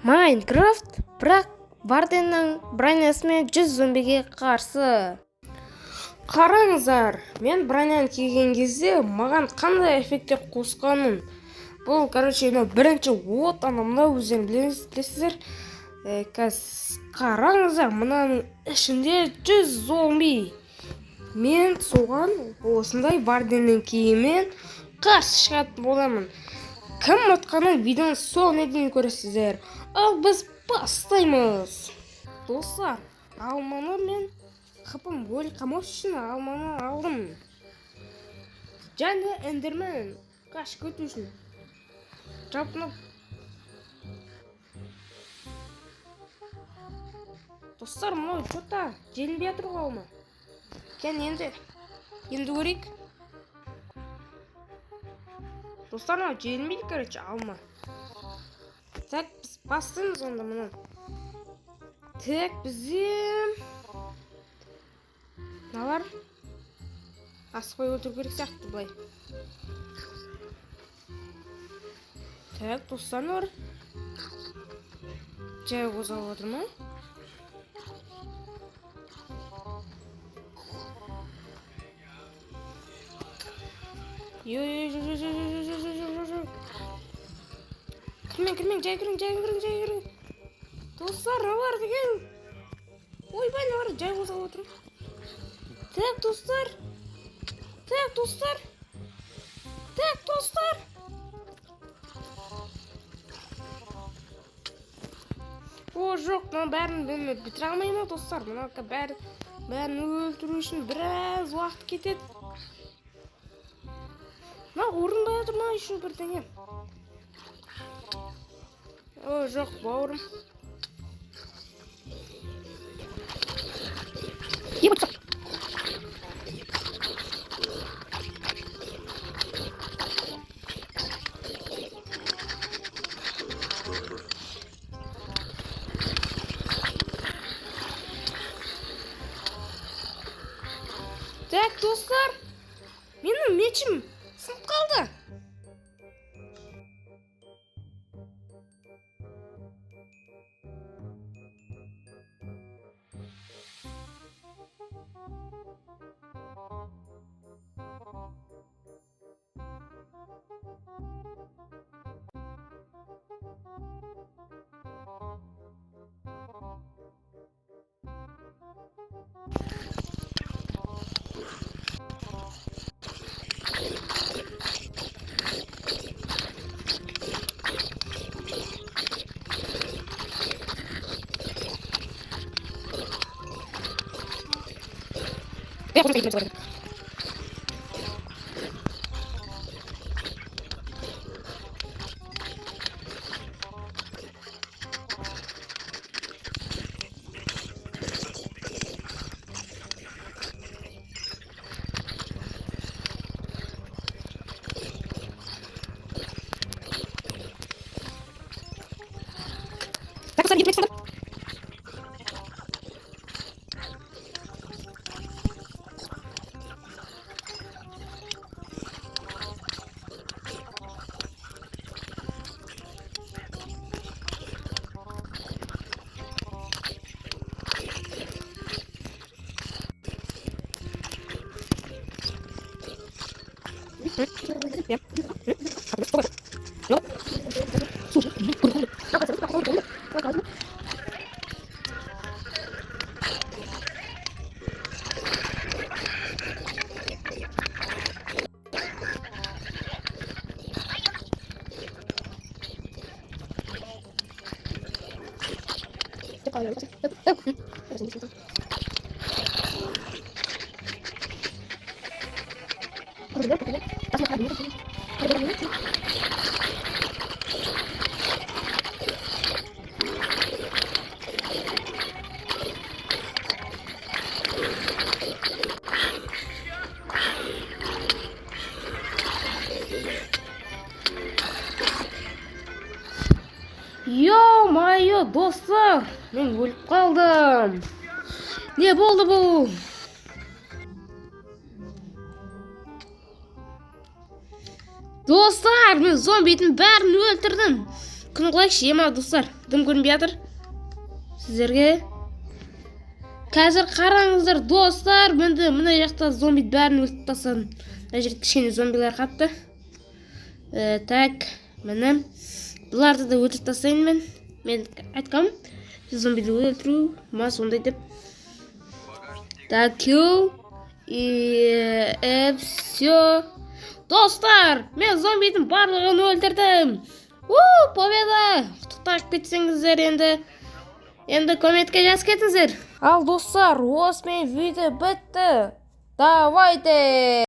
Майнкрафт, бірақ Варденнің броньясымен 100 зомбиге қарсы. Қараңыздар, мен броняны киген кезде маған қандай эффекттер қосқанын. Бұл, бірінші от, анамда өздерің білесіздер. Қараңыздар, мұнаның ішінде 100 зомби. Мен соған осындай Варденнің киіммен қарсы шығатын боламын. Кім ұтқанын видеоның соңына дейін көресіздер. Ал біз бастаймыз. Достар, алманы мен қапым өлі қамау үшін алманы алдым. Және эндермен қашып кету үшін. Жапынып. Достар, мұны жота желінбей жатыр ғой алма. Енді көрейік. Достар, мұны желінбейді, алма. Так, біз бастаймыз онда мұны. Так, бізде налар асықпай өлтіру керек сияқты былай. Так, достар, бар. Жай қозғалып отыр ма? Кірмен, жай кірің. Достар, алар деген. Ойбай, алар жай қозғалып отыр. Так, достар. О, жоқ, мұны бәрін бітіре алмаймын, достар. Мұны бәрін өлтіру үшін біраз уақыт кетеді. Орынбай отыр ма еще бірдеңе? О, жоқ, бауырым. Так, достар, менің мечім сынып қалды. Йо-майо, достар, мен өліп қалдым. Не болды бұл? Достар, мен зомбидің бәрін өлтірдім. күн құлайықшы. Ема достар, дым көрінбей жатыр сіздерге. Қазір қараңыздар достар, мына жақта зомби бәрін өлтіріп тастадым. Мына жерде кішкене зомбилар қапты. Так, міне бұларды да өлтіріп тастайын мен айтқам, зомбиді өлтіру ма сондай деп. Так, kill. И все. Достар, мен зомбидің барлығын өлтірдім. Победа! Құттықтап кетсеңіздер енді комментке жазып кетіңіздер. Ал достар, осымен видео бітті. Давайте!